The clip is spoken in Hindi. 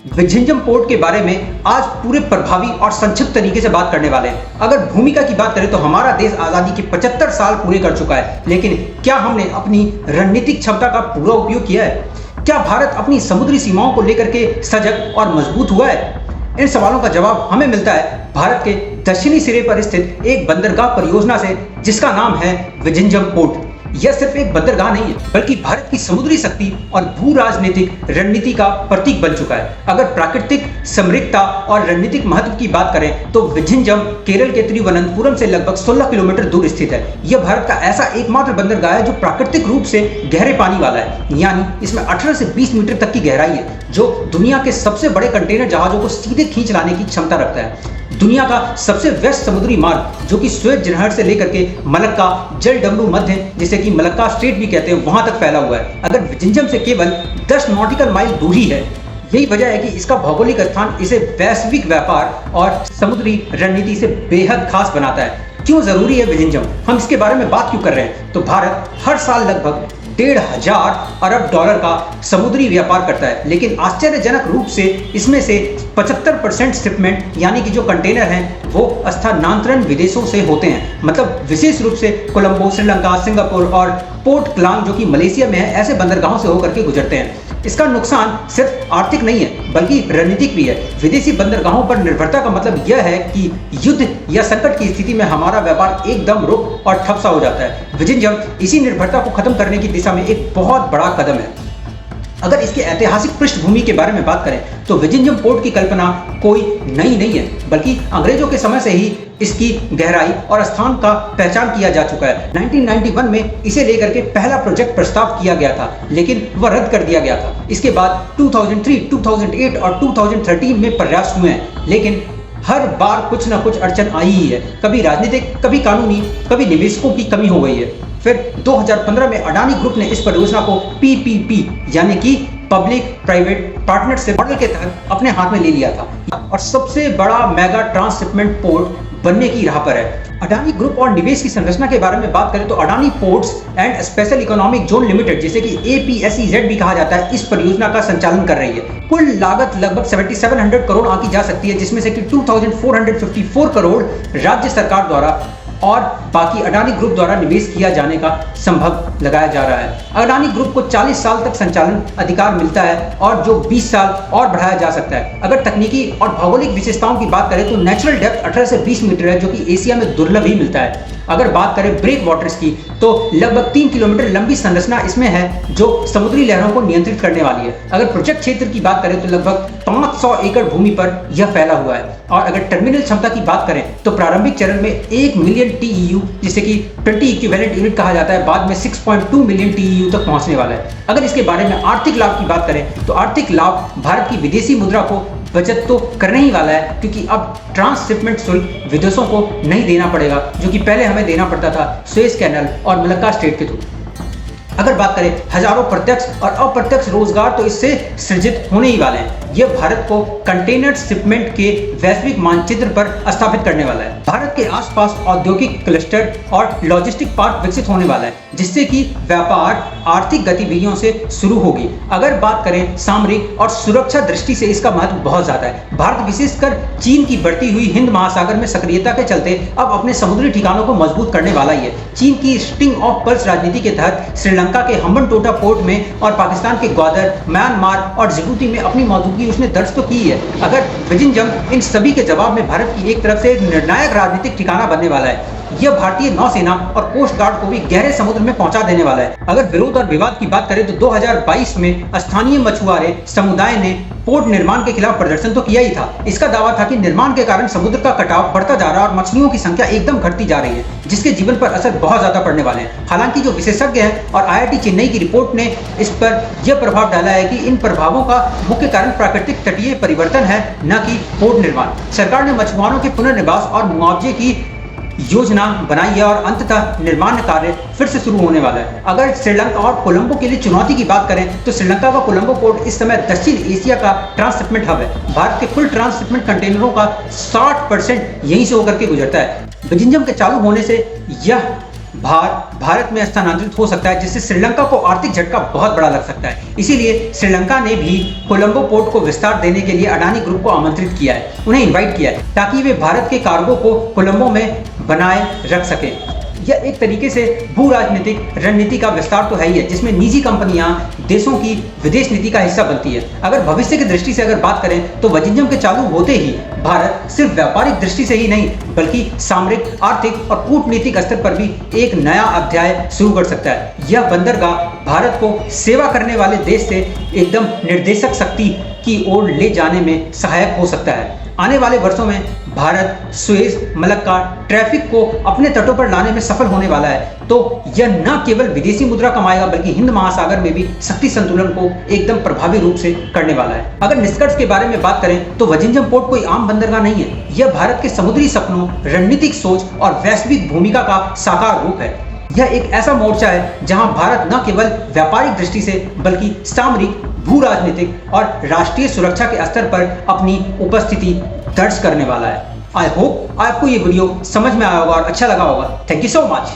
विझिंजम पोर्ट के बारे में आज पूरे प्रभावी और संक्षिप्त तरीके से बात करने वाले हैं। अगर भूमिका की बात करें तो हमारा देश आज़ादी के 75 साल पूरे कर चुका है, लेकिन क्या हमने अपनी रणनीतिक क्षमता का पूरा उपयोग किया है? क्या भारत अपनी समुद्री सीमाओं को लेकर के सजग और मजबूत हुआ है? इन सवालों का जवाब हमें मिलता है भारत के दक्षिणी सिरे पर स्थित एक बंदरगाह परियोजना से, जिसका नाम है विझिंजम पोर्ट। यह सिर्फ एक बंदरगाह नहीं है, बल्कि भारत की समुद्री शक्ति और भू राजनीतिक रणनीति का प्रतीक बन चुका है। अगर प्राकृतिक समृद्धता और रणनीतिक महत्व की बात करें तो विझिंजम केरल के तिरुवनंतपुरम से लगभग 16 किलोमीटर दूर स्थित है। यह भारत का ऐसा एकमात्र बंदरगाह है जो प्राकृतिक रूप से गहरे पानी वाला है, यानी इसमें 18 से 20 मीटर तक की गहराई है, जो दुनिया के सबसे बड़े कंटेनर जहाजों को सीधे खींच लाने की क्षमता रखता है। दुनिया का सबसे व्यस्त समुद्री मार्ग, जो कि स्वेज नहर से लेकर के मलक्का जलडमरू मध्य, जिसे कि मलक्का स्ट्रेट भी कहते हैं, वहां तक फैला हुआ है। अगर विझिंजम से केवल 10 नॉटिकल माइल दूरी है। यही वजह है कि इसका भौगोलिक स्थान इसे वैश्विक व्यापार और समुद्री रणनीति से बेहद खास बनाता है। क्यों जरूरी है विझिंजम? हम इसके बारे में बात क्यों कर रहे हैं? तो भारत हर साल लगभग 1,500 अरब डॉलर का समुद्री व्यापार करता है, लेकिन आश्चर्यजनक रूप से इसमें से 75% शिपमेंट यानी कि जो कंटेनर हैं वो स्थानांतरण विदेशों से होते हैं। मतलब विशेष रूप से कोलंबो, श्रीलंका, सिंगापुर और पोर्ट क्लांग, जो कि मलेशिया में है, ऐसे बंदरगाहों से होकर के गुजरते हैं। इसका नुकसान सिर्फ आर्थिक नहीं है, बल्कि रणनीतिक भी है। विदेशी बंदरगाहों पर निर्भरता का मतलब यह है कि युद्ध या संकट की स्थिति में हमारा व्यापार एकदम रुक और ठप सा हो जाता है। विझिंजम इसी निर्भरता को खत्म करने की दिशा में एक बहुत बड़ा कदम है। अगर इसके ऐतिहासिक पृष्ठभूमि के बारे में बात करें तो विझिंजम पोर्ट की कल्पना कोई नई नहीं है, बल्कि अंग्रेजों के समय से ही इसकी गहराई और स्थान का पहचान किया जा चुका है। 1991 में इसे लेकर के पहला प्रोजेक्ट प्रस्ताव किया गया था, लेकिन वह रद्द कर दिया गया था। इसके बाद 2003, 2008 और 2013 में प्रयास हुए हैं, लेकिन हर बार कुछ ना कुछ अड़चन आई ही है। कभी राजनीतिक, कभी कानूनी, कभी निवेशकों की कमी हो गई है। फिर 2015 में अडानी ग्रुप ने इस परियोजना को PPP यानी कि पब्लिक प्राइवेट पार्टनरशिप मॉडल के तहत अपने हाथ में ले लिया था और सबसे बड़ा मेगा ट्रांसशिपमेंट पोर्ट बनने की राह पर है। अडानी ग्रुप और निवेश की संरचना के बारे में बात करें तो Adani ports and special economic zone limited, जिसे कि APSEZ भी कहा जाता है, इस परियोजना का संचालन कर रही है। कुल लागत लगभग 7700 करोड़ आंकी जा सकती है, जिसमें से कि 2454 करोड़ राज्य सरकार द्वारा और बाकी अडानी ग्रुप द्वारा निवेश किया जाने का संभव लगाया जा रहा है। अडानी ग्रुप को 40 साल तक संचालन अधिकार मिलता है और जो 20 साल और बढ़ाया जा सकता है। अगर तकनीकी और भौगोलिक विशेषताओं की बात करें तो नेचुरल डेप्थ 18 से 20 मीटर है, जो कि एशिया में दुर्लभ ही मिलता है। अगर बात करें ब्रेक वाटर्स की तो लगभग 3 किलोमीटर लंबी संरचना इसमें है, जो समुद्री लहरों को नियंत्रित करने वाली है। अगर प्रोजेक्ट क्षेत्र की बात करें तो लगभग 500 एकड़ भूमि पर यह फैला हुआ है। और अगर टर्मिनल क्षमता की बात करें तो प्रारंभिक चरण में 1 मिलियन TEU, जिसे कि 20 इक्विवेलेंट यूनिट कहा जाता है, बाद में 6.2 मिलियन TEU तक पहुंचने वाला है। अगर इसके बारे में आर्थिक लाभ की बात करें तो आर्थिक लाभ भारत की विदेशी मुद्रा को बचत तो करने ही वाला है, क्योंकि अब ट्रांसशिपमेंट शुल्क विदेशों को नहीं देना पड़ेगा, जो कि पहले हमें देना पड़ता था सुएज कैनाल और मलक्का स्ट्रेट के थ्रू। अगर बात करें हजारों प्रत्यक्ष और अप्रत्यक्ष रोजगार तो इससे सृजित होने ही वाले हैं। यह भारत को कंटेनर शिपमेंट के वैश्विक मानचित्र पर स्थापित करने वाला है। भारत के आसपास औद्योगिक क्लस्टर और लॉजिस्टिक पार्क विकसित होने वाला है, जिससे कि व्यापार आर्थिक गतिविधियों से शुरू होगी। अगर बात करें सामरिक और सुरक्षा दृष्टि से इसका महत्व बहुत ज्यादा है। भारत विशेषकर चीन की बढ़ती हुई हिंद महासागर में सक्रियता के चलते अब अपने समुद्री ठिकानों को मजबूत करने वाला ही है। चीन की स्टिंग ऑफ पल्स राजनीति के तहत श्रीलंका के हम्बनटोटा पोर्ट में और पाकिस्तान के ग्वादर, म्यांमार और जिबूती में अपनी मौजूदगी उसने दर्ज तो की है। अगर विझिंजम इन सभी के जवाब में भारत की एक तरफ से एक निर्णायक राजनीतिक ठिकाना बनने वाला है। यह भारतीय नौसेना और कोस्ट गार्ड को भी गहरे समुद्र में पहुंचा देने वाला है। अगर विरोध और विवाद की बात करें तो 2022 में स्थानीय मछुआरे समुदाय ने पोर्ट निर्माण के खिलाफ प्रदर्शन तो किया ही था। इसका दावा था कि निर्माण के कारण समुद्र का कटाव बढ़ता जा रहा है और मछलियों की संख्या एकदम घटती जा रही है, जिसके जीवन पर असर बहुत ज्यादा पड़ने वाले हैं। हालांकि जो विशेषज्ञ हैं और IIT चेन्नई की रिपोर्ट ने इस पर यह प्रभाव डाला है कि इन प्रभावों का मुख्य कारण प्राकृतिक तटीय परिवर्तन है, न कि पोर्ट निर्माण। सरकार ने मछुआरों के पुनर्निवास और मुआवजे की योजना बनाई है और अंततः निर्माण कार्य फिर से शुरू होने वाला है। अगर श्रीलंका और कोलंबो के लिए चुनौती की बात करें तो श्रीलंका का कोलंबो पोर्ट इस समय दक्षिण एशिया का ट्रांसशिपमेंट हब है। भारत के कुल ट्रांसशिपमेंट कंटेनरों का 60% यहीं से होकर के गुजरता है। विझिंजम के चालू होने से यह भारत में स्थानांतरित हो सकता है, जिससे श्रीलंका को आर्थिक झटका बहुत बड़ा लग सकता है। इसीलिए श्रीलंका ने भी कोलंबो पोर्ट को विस्तार देने के लिए अडानी ग्रुप को आमंत्रित किया है, उन्हें इनवाइट किया है, ताकि वे भारत के कार्गो को कोलंबो में बनाए रख सकें। यह एक तरीके से भू राजनीतिक रणनीति का विस्तार तो है ही है, जिसमें निजी कंपनियां देशों की विदेश नीति का हिस्सा बनती है। अगर भविष्य की दृष्टि से अगर बात करें तो वजिंजम के चालू होते ही भारत सिर्फ व्यापारिक दृष्टि से ही नहीं, बल्कि सामरिक, आर्थिक और कूटनीतिक स्तर पर भी एक नया अध्याय शुरू कर सकता है। यह बंदरगाह भारत को सेवा करने वाले देश से एकदम निर्देशक शक्ति की ओर ले जाने में सहायक हो सकता है। आने वाले वर्षों में भारत सुएज, मलक्का ट्रैफिक को अपने तटों पर लाने में सफल होने वाला है। तो यह न केवल विदेशी मुद्रा कमाएगा, बल्कि हिंद महासागर में भी शक्ति संतुलन को एकदम प्रभावी रूप से करने वाला है। अगर निष्कर्ष के बारे में बात करें तो वजिंजम पोर्ट कोई आम बंदरगाह नहीं है। यह भारत के समुद्री सपनों, रणनीतिक सोच और वैश्विक भूमिका का साकार रूप है। यह एक ऐसा मोर्चा है जहां भारत न केवल व्यापारिक दृष्टि से, बल्कि सामरिक, भू राजनीतिक और राष्ट्रीय सुरक्षा के स्तर पर अपनी उपस्थिति दर्ज करने वाला है। आई होप आपको ये वीडियो समझ में आया होगा और अच्छा लगा होगा। Thank you so much.